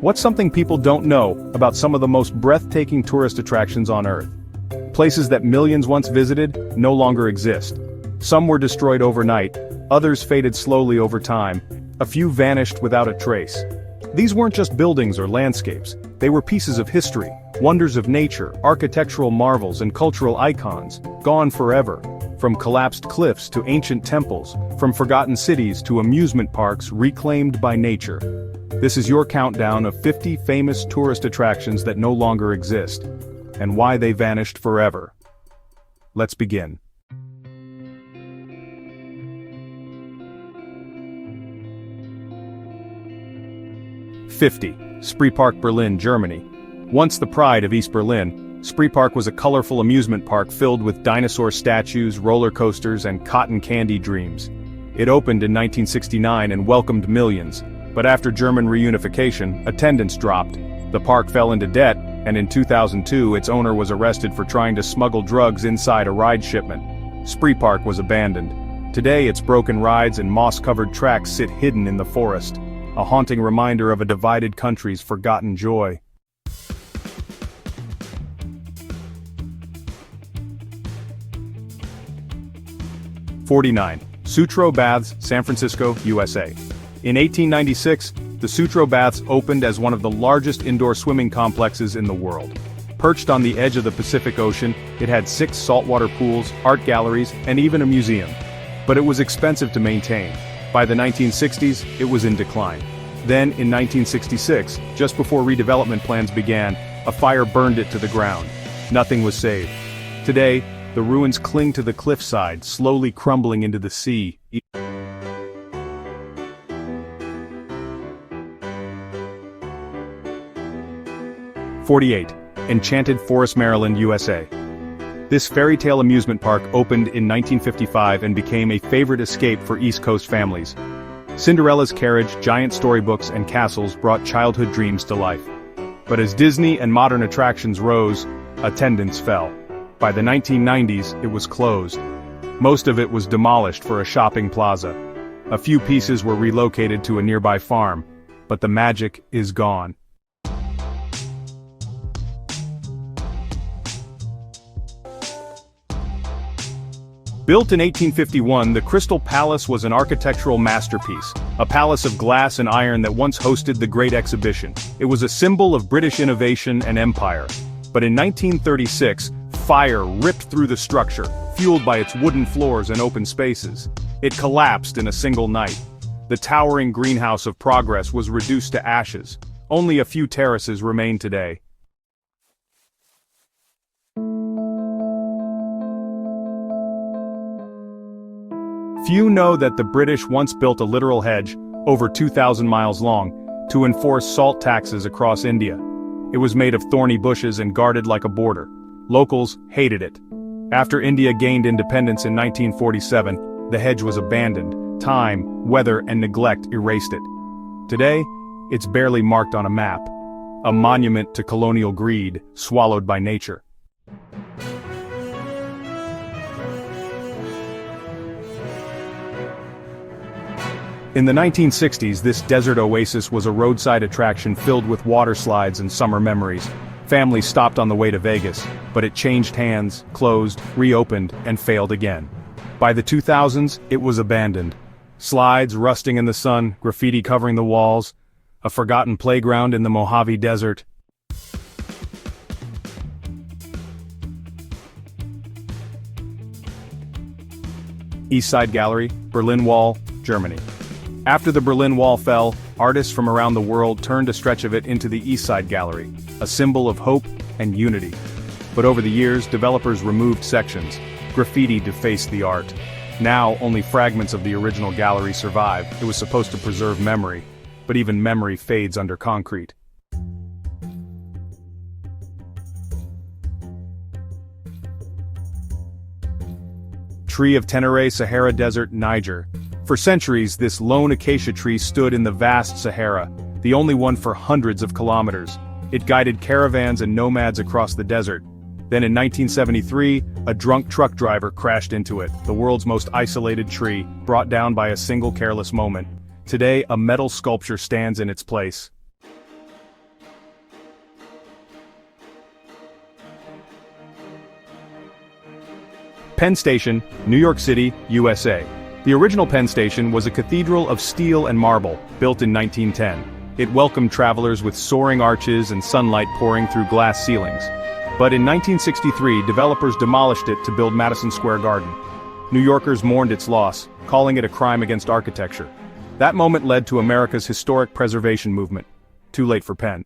What's something people don't know about some of the most breathtaking tourist attractions on Earth? Places that millions once visited no longer exist. Some were destroyed overnight, others faded slowly over time, a few vanished without a trace. These weren't just buildings or landscapes, they were pieces of history, wonders of nature, architectural marvels and cultural icons, gone forever. From collapsed cliffs to ancient temples, from forgotten cities to amusement parks reclaimed by nature. This is your countdown of 50 famous tourist attractions that no longer exist, and why they vanished forever. Let's begin. Spree Park, Berlin, Germany. Once the pride of East Berlin, Spree Park was a colorful amusement park filled with dinosaur statues, roller coasters, and cotton candy dreams. It opened in 1969 and welcomed millions, but after German reunification, attendance dropped. The park fell into debt, and in 2002 its owner was arrested for trying to smuggle drugs inside a ride shipment. Spree Park was abandoned. Today its broken rides and moss-covered tracks sit hidden in the forest, a haunting reminder of a divided country's forgotten joy. Sutro Baths, San Francisco, USA. In 1896, the Sutro Baths opened as one of the largest indoor swimming complexes in the world. Perched on the edge of the Pacific Ocean, it had 6 saltwater pools, art galleries, and even a museum. But it was expensive to maintain. By the 1960s, it was in decline. Then, in 1966, just before redevelopment plans began, a fire burned it to the ground. Nothing was saved. Today, the ruins cling to the cliffside, slowly crumbling into the sea. 48. Enchanted Forest, Maryland, USA. This fairy tale amusement park opened in 1955 and became a favorite escape for East Coast families. Cinderella's carriage, giant storybooks, and castles brought childhood dreams to life. But as Disney and modern attractions rose, attendance fell. By the 1990s, it was closed. Most of it was demolished for a shopping plaza. A few pieces were relocated to a nearby farm, but the magic is gone. Built in 1851, the Crystal Palace was an architectural masterpiece, a palace of glass and iron that once hosted the Great Exhibition. It was a symbol of British innovation and empire. But in 1936, fire ripped through the structure, fueled by its wooden floors and open spaces. It collapsed in a single night. The towering greenhouse of progress was reduced to ashes. Only a few terraces remain today. Few know that the British once built a literal hedge, over 2,000 miles long, to enforce salt taxes across India. It was made of thorny bushes and guarded like a border. Locals hated it. After India gained independence in 1947, the hedge was abandoned. Time, weather, and neglect erased it. Today, it's barely marked on a map. A monument to colonial greed, swallowed by nature. In the 1960s, this desert oasis was a roadside attraction filled with water slides and summer memories. Families stopped on the way to Vegas, but it changed hands, closed, reopened, and failed again. By the 2000s, it was abandoned. Slides rusting in the sun, graffiti covering the walls, a forgotten playground in the Mojave Desert. East Side Gallery, Berlin Wall, Germany. After the Berlin Wall fell, artists from around the world turned a stretch of it into the East Side Gallery, a symbol of hope and unity. But over the years, developers removed sections. Graffiti defaced the art. Now, only fragments of the original gallery survive. It was supposed to preserve memory, but even memory fades under concrete. Tree of Tenere, Sahara Desert, Niger. For centuries, this lone acacia tree stood in the vast Sahara, the only one for hundreds of kilometers. It guided caravans and nomads across the desert. Then in 1973, a drunk truck driver crashed into it, the world's most isolated tree, brought down by a single careless moment. Today, a metal sculpture stands in its place. Penn Station, New York City, USA. The original Penn Station was a cathedral of steel and marble, built in 1910. It welcomed travelers with soaring arches and sunlight pouring through glass ceilings. But in 1963, developers demolished it to build Madison Square Garden. New Yorkers mourned its loss, calling it a crime against architecture. That moment led to America's historic preservation movement. Too late for Penn.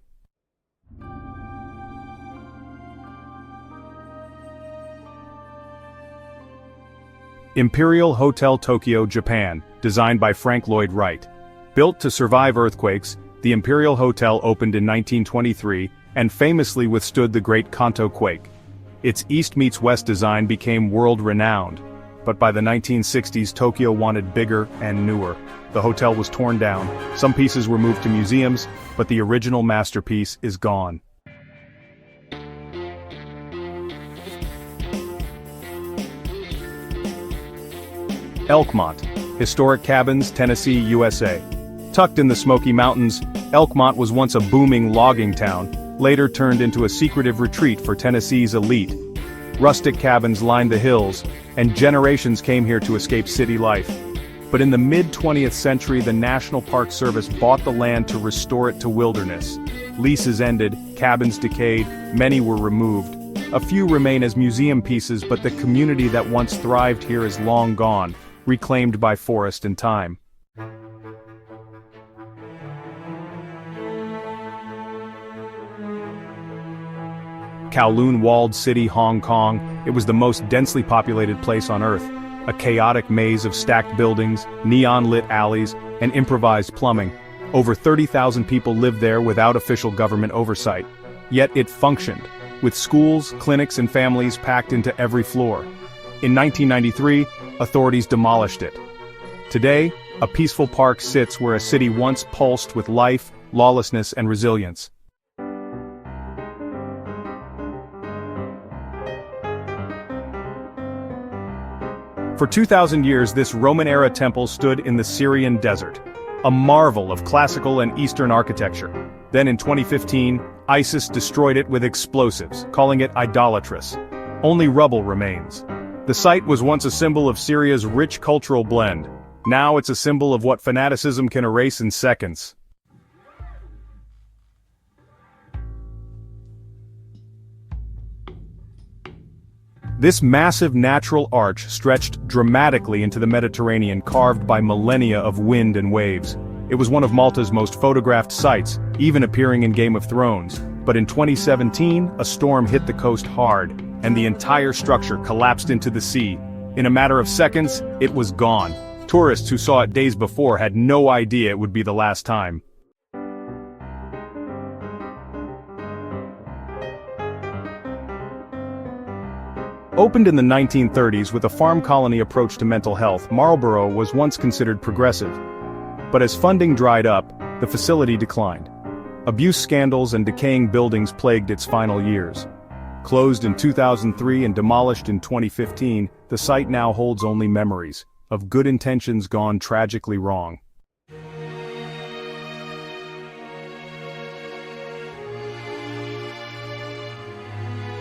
Imperial Hotel Tokyo, Japan, designed by Frank Lloyd Wright. Built to survive earthquakes, the Imperial Hotel opened in 1923 and famously withstood the Great Kanto quake. Its East meets West design became world-renowned. But by the 1960s, Tokyo wanted bigger and newer. The hotel was torn down, some pieces were moved to museums, but the original masterpiece is gone. Elkmont, historic cabins, Tennessee, USA. Tucked in the Smoky Mountains, Elkmont was once a booming logging town, later turned into a secretive retreat for Tennessee's elite. Rustic cabins lined the hills, and generations came here to escape city life. But in the mid-20th century, the National Park Service bought the land to restore it to wilderness. Leases ended, cabins decayed, many were removed. A few remain as museum pieces, but the community that once thrived here is long gone, reclaimed by forest and time. Kowloon Walled City, Hong Kong, it was the most densely populated place on Earth. A chaotic maze of stacked buildings, neon-lit alleys, and improvised plumbing. Over 30,000 people lived there without official government oversight. Yet it functioned, with schools, clinics, and families packed into every floor. In 1993, authorities demolished it. Today, a peaceful park sits where a city once pulsed with life, lawlessness, and resilience. For 2,000 years, this Roman-era temple stood in the Syrian desert, a marvel of classical and Eastern architecture. Then in 2015, ISIS destroyed it with explosives, calling it idolatrous. Only rubble remains. The site was once a symbol of Syria's rich cultural blend. Now it's a symbol of what fanaticism can erase in seconds. This massive natural arch stretched dramatically into the Mediterranean, carved by millennia of wind and waves. It was one of Malta's most photographed sites, even appearing in Game of Thrones. But in 2017, a storm hit the coast hard, and the entire structure collapsed into the sea. In a matter of seconds, it was gone. Tourists who saw it days before had no idea it would be the last time. Opened in the 1930s with a farm colony approach to mental health, Marlborough was once considered progressive. But as funding dried up, the facility declined. Abuse scandals and decaying buildings plagued its final years. Closed in 2003 and demolished in 2015, the site now holds only memories of good intentions gone tragically wrong.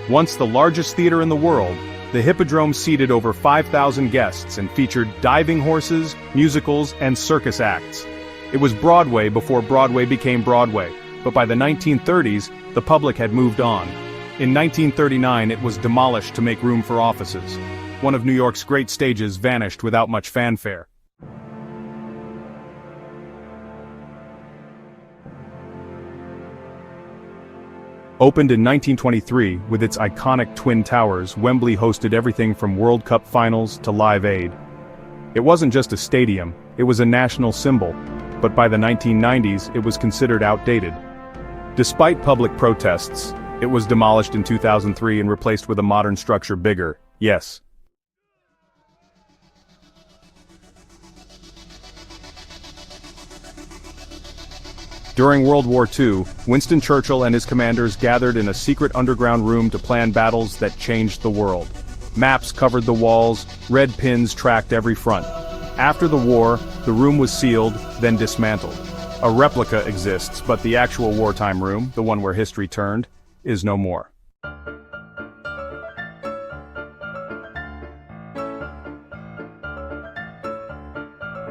Once the largest theater in the world, the Hippodrome seated over 5,000 guests and featured diving horses, musicals, and circus acts. It was Broadway before Broadway became Broadway, but by the 1930s, the public had moved on. In 1939, it was demolished to make room for offices. One of New York's great stages vanished without much fanfare. Opened in 1923, with its iconic Twin Towers, Wembley hosted everything from World Cup finals to Live Aid. It wasn't just a stadium, it was a national symbol, but by the 1990s, it was considered outdated. Despite public protests, it was demolished in 2003 and replaced with a modern structure bigger, yes. During World War II, Winston Churchill and his commanders gathered in a secret underground room to plan battles that changed the world. Maps covered the walls, red pins tracked every front. After the war, the room was sealed, then dismantled. A replica exists, but the actual wartime room, the one where history turned, is no more.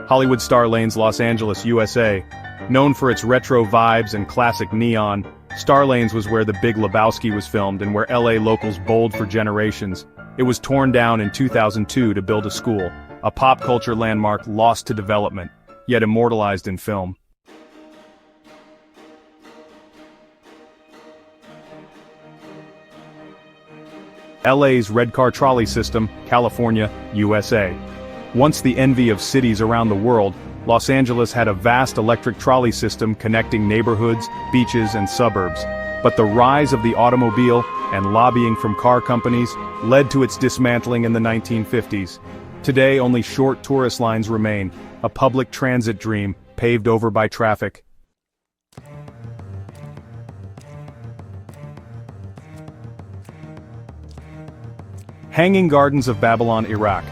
Hollywood Star Lanes, Los Angeles, USA. Known for its retro vibes and classic neon, Star Lanes was where The Big Lebowski was filmed and where LA locals bowled for generations. It was torn down in 2002 to build a school, a pop culture landmark lost to development, yet immortalized in film. LA's red car trolley system, California, USA. Once the envy of cities around the world, Los Angeles had a vast electric trolley system connecting neighborhoods, beaches, and suburbs. But the rise of the automobile and lobbying from car companies led to its dismantling in the 1950s. Today, only short tourist lines remain, a public transit dream paved over by traffic. Hanging Gardens of Babylon, Iraq.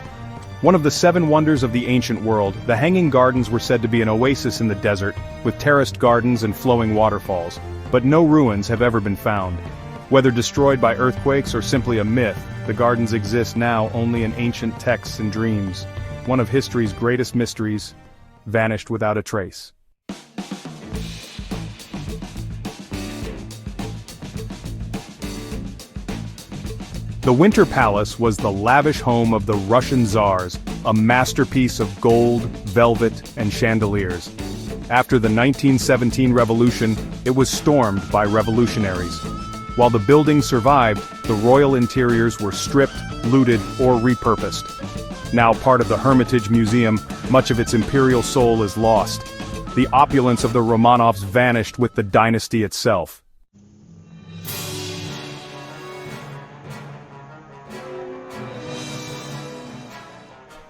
One of the 7 wonders of the ancient world, the Hanging Gardens were said to be an oasis in the desert, with terraced gardens and flowing waterfalls. But no ruins have ever been found. Whether destroyed by earthquakes or simply a myth, the gardens exist now only in ancient texts and dreams. One of history's greatest mysteries, vanished without a trace. The Winter Palace was the lavish home of the Russian Tsars, a masterpiece of gold, velvet, and chandeliers. After the 1917 revolution, it was stormed by revolutionaries. While the building survived, the royal interiors were stripped, looted, or repurposed. Now part of the Hermitage Museum, much of its imperial soul is lost. The opulence of the Romanovs vanished with the dynasty itself.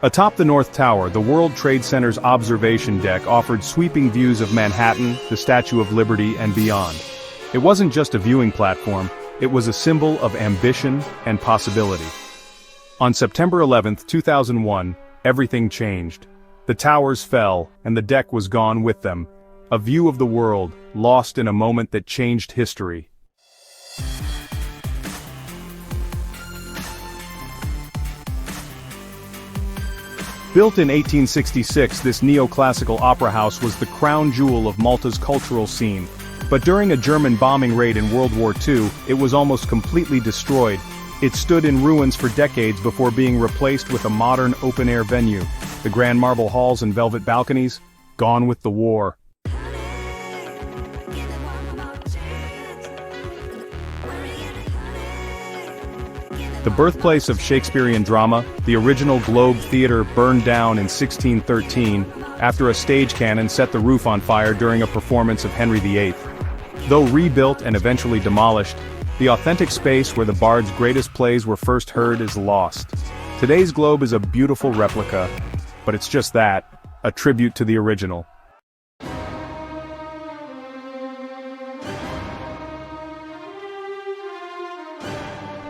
Atop the North Tower, the World Trade Center's observation deck offered sweeping views of Manhattan, the Statue of Liberty, and beyond. It wasn't just a viewing platform, it was a symbol of ambition and possibility. On September 11, 2001, everything changed. The towers fell, and the deck was gone with them. A view of the world, lost in a moment that changed history. Built in 1866, this neoclassical opera house was the crown jewel of Malta's cultural scene. But during a German bombing raid in World War II, it was almost completely destroyed. It stood in ruins for decades before being replaced with a modern open-air venue. The grand marble halls and velvet balconies, gone with the war. The birthplace of Shakespearean drama, the original Globe Theatre burned down in 1613 after a stage cannon set the roof on fire during a performance of Henry VIII. Though rebuilt and eventually demolished, the authentic space where the Bard's greatest plays were first heard is lost. Today's Globe is a beautiful replica, but it's just that, a tribute to the original.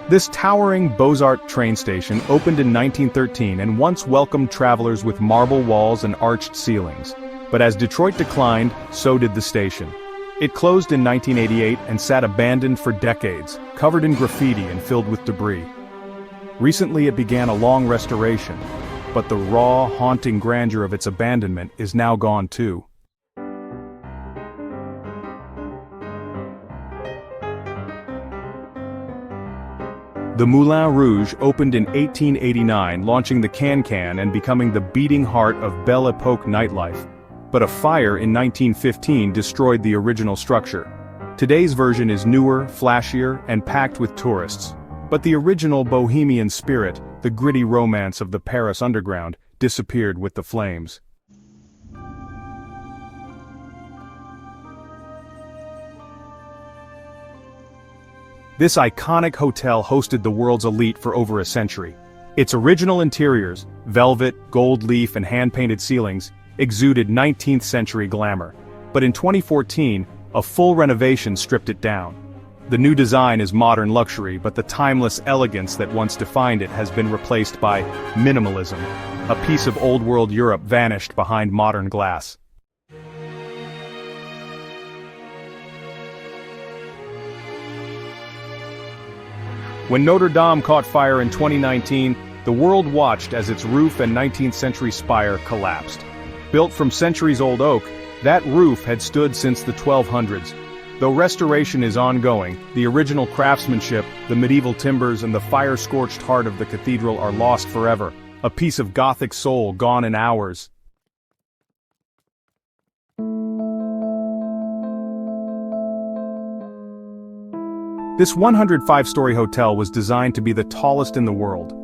This towering Beaux-Arts train station opened in 1913 and once welcomed travelers with marble walls and arched ceilings. But as Detroit declined, so did the station. It closed in 1988 and sat abandoned for decades, covered in graffiti and filled with debris. Recently it began a long restoration, but the raw, haunting grandeur of its abandonment is now gone too. The Moulin Rouge opened in 1889, launching the Can-Can and becoming the beating heart of Belle Epoque nightlife. But a fire in 1915 destroyed the original structure. Today's version is newer, flashier, and packed with tourists. But the original bohemian spirit, the gritty romance of the Paris underground, disappeared with the flames. This iconic hotel hosted the world's elite for over a century. Its original interiors, velvet, gold leaf, and hand-painted ceilings, exuded 19th century glamour. But in 2014, a full renovation stripped it down. The new design is modern luxury, but the timeless elegance that once defined it has been replaced by minimalism. A piece of old-world Europe vanished behind modern glass. When Notre Dame caught fire in 2019, the world watched as its roof and 19th century spire collapsed. Built from centuries-old oak, that roof had stood since the 1200s. Though restoration is ongoing, the original craftsmanship, the medieval timbers and the fire-scorched heart of the cathedral are lost forever, a piece of Gothic soul gone in hours. This 105-story hotel was designed to be the tallest in the world.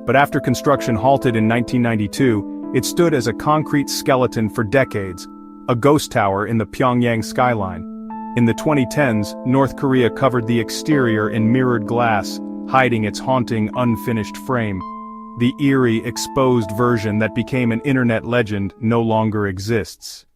But after construction halted in 1992, it stood as a concrete skeleton for decades, a ghost tower in the Pyongyang skyline. In the 2010s, North Korea covered the exterior in mirrored glass, hiding its haunting, unfinished frame. The eerie, exposed version that became an internet legend no longer exists.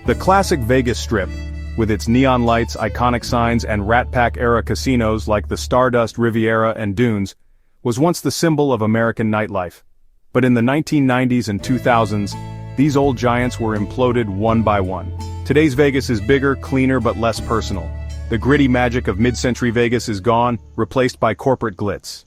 The classic Vegas Strip, with its neon lights, iconic signs and Rat Pack-era casinos like the Stardust, Riviera and Dunes, was once the symbol of American nightlife. But in the 1990s and 2000s, these old giants were imploded one by one. Today's Vegas is bigger, cleaner but less personal. The gritty magic of mid-century Vegas is gone, replaced by corporate glitz.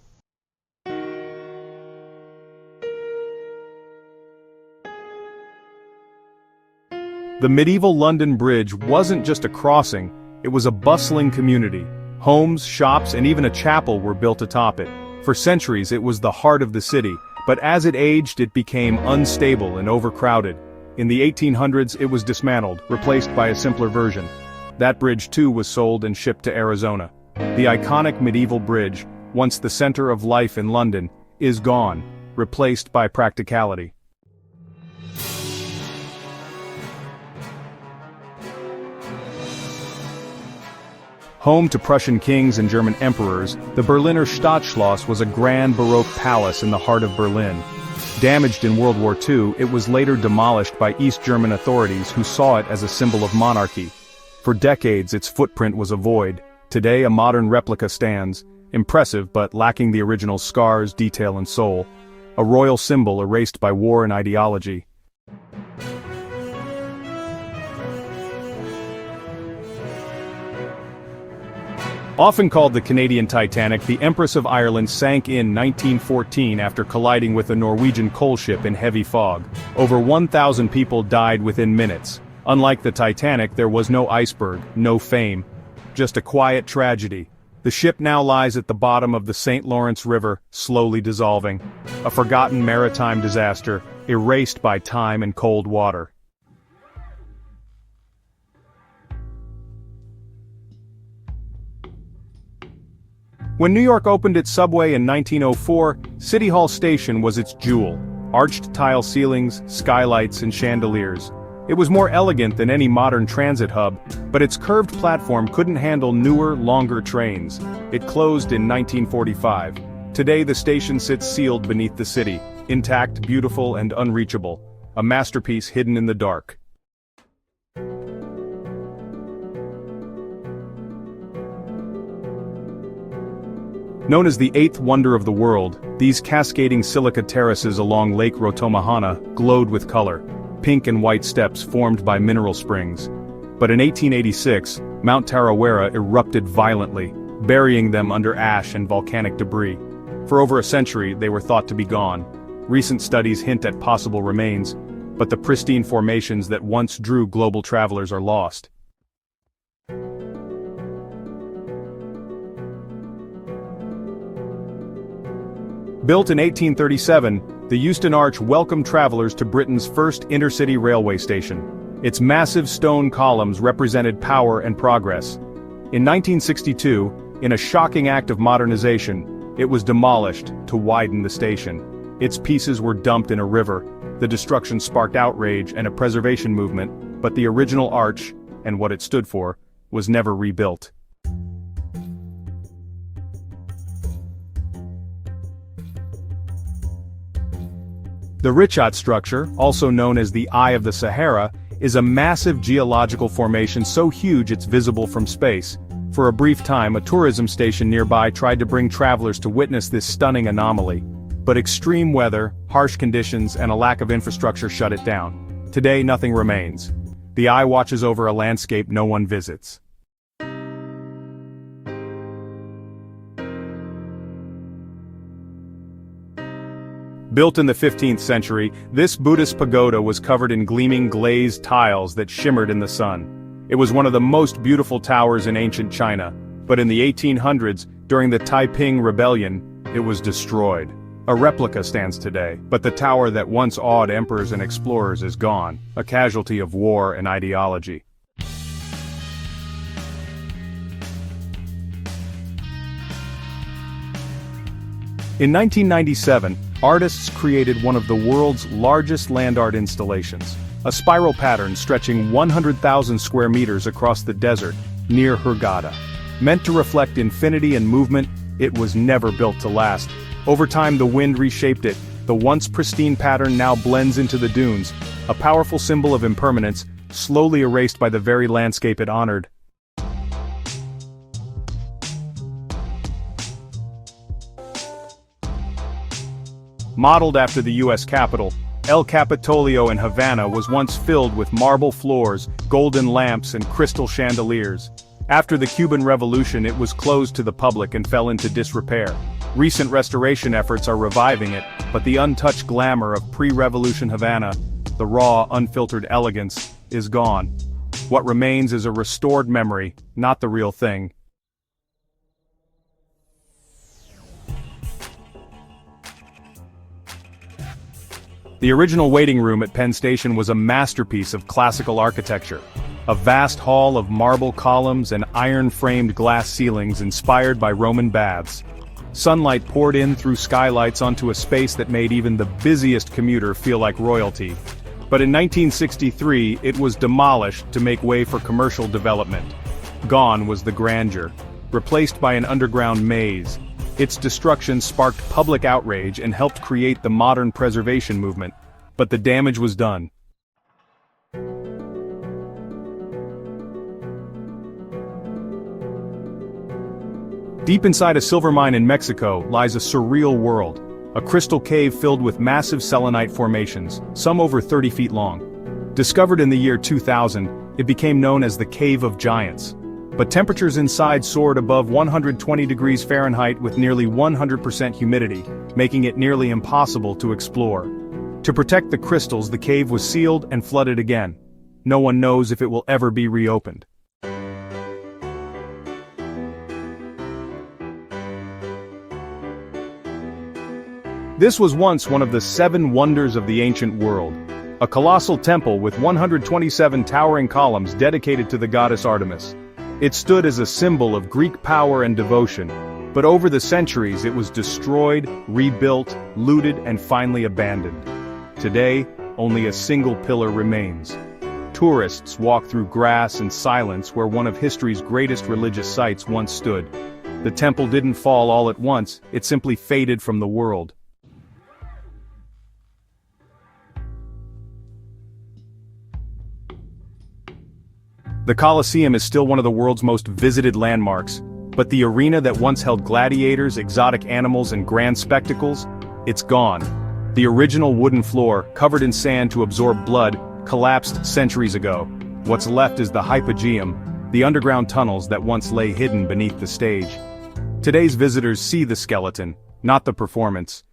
The medieval London Bridge wasn't just a crossing, it was a bustling community. Homes, shops, and even a chapel were built atop it. For centuries it was the heart of the city, but as it aged it became unstable and overcrowded. In the 1800s it was dismantled, replaced by a simpler version. That bridge too was sold and shipped to Arizona. The iconic medieval bridge, once the center of life in London, is gone, replaced by practicality. Home to Prussian kings and German emperors, the Berliner Stadtschloss was a grand Baroque palace in the heart of Berlin. Damaged in World War II, it was later demolished by East German authorities who saw it as a symbol of monarchy. For decades its footprint was a void. Today a modern replica stands, impressive but lacking the original scars, detail and soul. A royal symbol erased by war and ideology. Often called the Canadian Titanic, the Empress of Ireland sank in 1914 after colliding with a Norwegian coal ship in heavy fog. Over 1,000 people died within minutes. Unlike the Titanic, there was no iceberg, no fame. Just a quiet tragedy. The ship now lies at the bottom of the St. Lawrence River, slowly dissolving. A forgotten maritime disaster, erased by time and cold water. When New York opened its subway in 1904, City Hall Station was its jewel. Arched tile ceilings, skylights, and chandeliers. It was more elegant than any modern transit hub, but its curved platform couldn't handle newer, longer trains. It closed in 1945. Today the station sits sealed beneath the city, intact, beautiful, and unreachable. A masterpiece hidden in the dark. Known as the eighth wonder of the world, these cascading silica terraces along Lake Rotomahana glowed with color. Pink and white steps formed by mineral springs. But in 1886, Mount Tarawera erupted violently, burying them under ash and volcanic debris. For over a century, they were thought to be gone. Recent studies hint at possible remains, but the pristine formations that once drew global travelers are lost. Built in 1837, the Euston Arch welcomed travelers to Britain's first intercity railway station. Its massive stone columns represented power and progress. In 1962, in a shocking act of modernization, it was demolished to widen the station. Its pieces were dumped in a river. The destruction sparked outrage and a preservation movement, but the original arch, and what it stood for, was never rebuilt. The Richat structure, also known as the Eye of the Sahara, is a massive geological formation so huge it's visible from space. For a brief time, a tourism station nearby tried to bring travelers to witness this stunning anomaly. But extreme weather, harsh conditions, and a lack of infrastructure shut it down. Today, nothing remains. The Eye watches over a landscape no one visits. Built in the 15th century, this Buddhist pagoda was covered in gleaming glazed tiles that shimmered in the sun. It was one of the most beautiful towers in ancient China, but in the 1800s, during the Taiping Rebellion, it was destroyed. A replica stands today, but the tower that once awed emperors and explorers is gone, a casualty of war and ideology. In 1997, artists created one of the world's largest land art installations, a spiral pattern stretching 100,000 square meters across the desert, near Hurghada. Meant to reflect infinity and movement, it was never built to last. Over time the wind reshaped it, the once pristine pattern now blends into the dunes, a powerful symbol of impermanence, slowly erased by the very landscape it honored. Modeled after the U.S. Capitol, El Capitolio in Havana was once filled with marble floors, golden lamps and crystal chandeliers. After the Cuban Revolution it was closed to the public and fell into disrepair. Recent restoration efforts are reviving it, but the untouched glamour of pre-revolution Havana, the raw, unfiltered elegance, is gone. What remains is a restored memory, not the real thing. The original waiting room at Penn Station was a masterpiece of classical architecture. A vast hall of marble columns and iron-framed glass ceilings inspired by Roman baths. Sunlight poured in through skylights onto a space that made even the busiest commuter feel like royalty. But in 1963, it was demolished to make way for commercial development. Gone was the grandeur, replaced by an underground maze. Its destruction sparked public outrage and helped create the modern preservation movement, but the damage was done. Deep inside a silver mine in Mexico lies a surreal world, a crystal cave filled with massive selenite formations, some over 30 feet long. Discovered in the year 2000, it became known as the Cave of Giants. But temperatures inside soared above 120 degrees Fahrenheit with nearly 100% humidity, making it nearly impossible to explore. To protect the crystals, the cave was sealed and flooded again. No one knows if it will ever be reopened. This was once one of the 7 wonders of the ancient world, a colossal temple with 127 towering columns dedicated to the goddess Artemis. It stood as a symbol of Greek power and devotion, but over the centuries it was destroyed, rebuilt, looted, and finally abandoned. Today, only a single pillar remains. Tourists walk through grass and silence where one of history's greatest religious sites once stood. The temple didn't fall all at once, it simply faded from the world. The Colosseum is still one of the world's most visited landmarks, but the arena that once held gladiators, exotic animals, and grand spectacles, it's gone. The original wooden floor, covered in sand to absorb blood, collapsed centuries ago. What's left is the hypogeum, the underground tunnels that once lay hidden beneath the stage. Today's visitors see the skeleton, not the performance.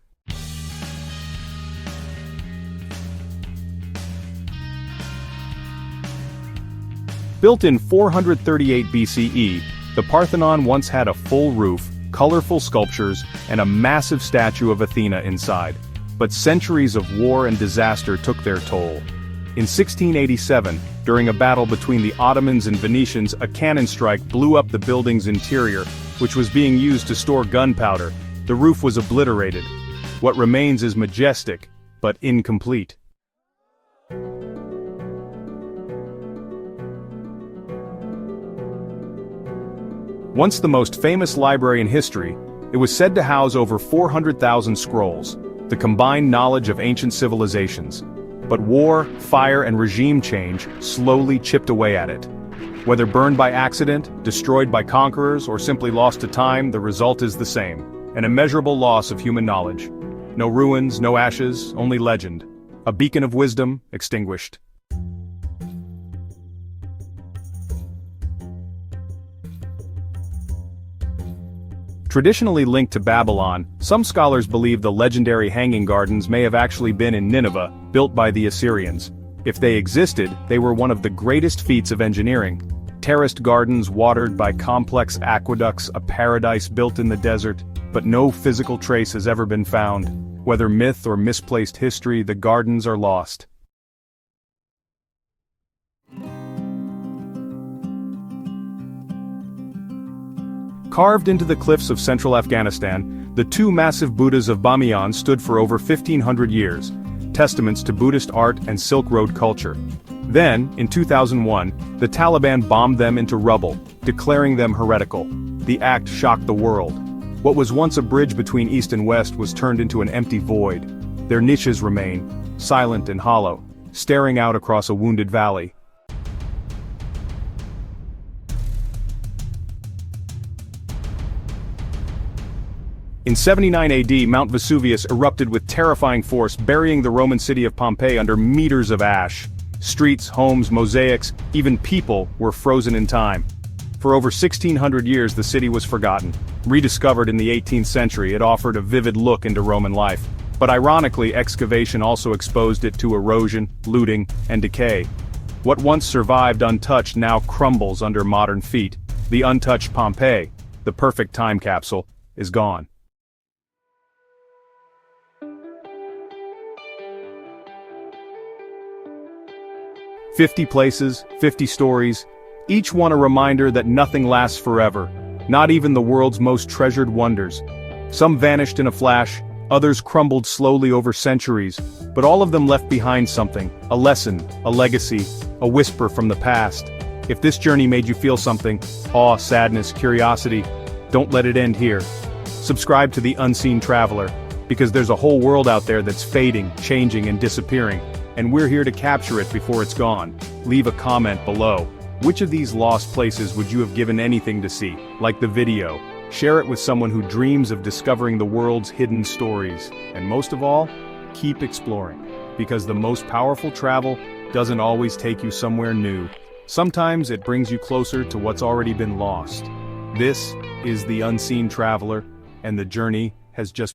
Built in 438 BCE, the Parthenon once had a full roof, colorful sculptures, and a massive statue of Athena inside. But centuries of war and disaster took their toll. In 1687, during a battle between the Ottomans and Venetians, a cannon strike blew up the building's interior, which was being used to store gunpowder. The roof was obliterated. What remains is majestic, but incomplete. Once the most famous library in history, it was said to house over 400,000 scrolls, the combined knowledge of ancient civilizations. But war, fire, and regime change slowly chipped away at it. Whether burned by accident, destroyed by conquerors, or simply lost to time, the result is the same: an immeasurable loss of human knowledge. No ruins, no ashes, only legend. A beacon of wisdom, extinguished. Traditionally linked to Babylon, some scholars believe the legendary Hanging Gardens may have actually been in Nineveh, built by the Assyrians. If they existed, they were one of the greatest feats of engineering. Terraced gardens watered by complex aqueducts, a paradise built in the desert, but no physical trace has ever been found. Whether myth or misplaced history, the gardens are lost. Carved into the cliffs of central Afghanistan, the two massive Buddhas of Bamiyan stood for over 1,500 years, testaments to Buddhist art and Silk Road culture. Then, in 2001, the Taliban bombed them into rubble, declaring them heretical. The act shocked the world. What was once a bridge between East and West was turned into an empty void. Their niches remain, silent and hollow, staring out across a wounded valley. In 79 AD, Mount Vesuvius erupted with terrifying force, burying the Roman city of Pompeii under meters of ash. Streets, homes, mosaics, even people were frozen in time. For over 1,600 years the city was forgotten. Rediscovered in the 18th century, it offered a vivid look into Roman life. But ironically, excavation also exposed it to erosion, looting, and decay. What once survived untouched now crumbles under modern feet. The untouched Pompeii, the perfect time capsule, is gone. 50 places, 50 stories, each one a reminder that nothing lasts forever, not even the world's most treasured wonders. Some vanished in a flash, others crumbled slowly over centuries, but all of them left behind something, a lesson, a legacy, a whisper from the past. If this journey made you feel something, awe, sadness, curiosity, don't let it end here. Subscribe to The Unseen Traveler, because there's a whole world out there that's fading, changing, and disappearing. And we're here to capture it before it's gone. Leave a comment below. Which of these lost places would you have given anything to see? Like the video. Share it with someone who dreams of discovering the world's hidden stories. And most of all, keep exploring. Because the most powerful travel doesn't always take you somewhere new. Sometimes it brings you closer to what's already been lost. This is The Unseen Traveler, and the journey has just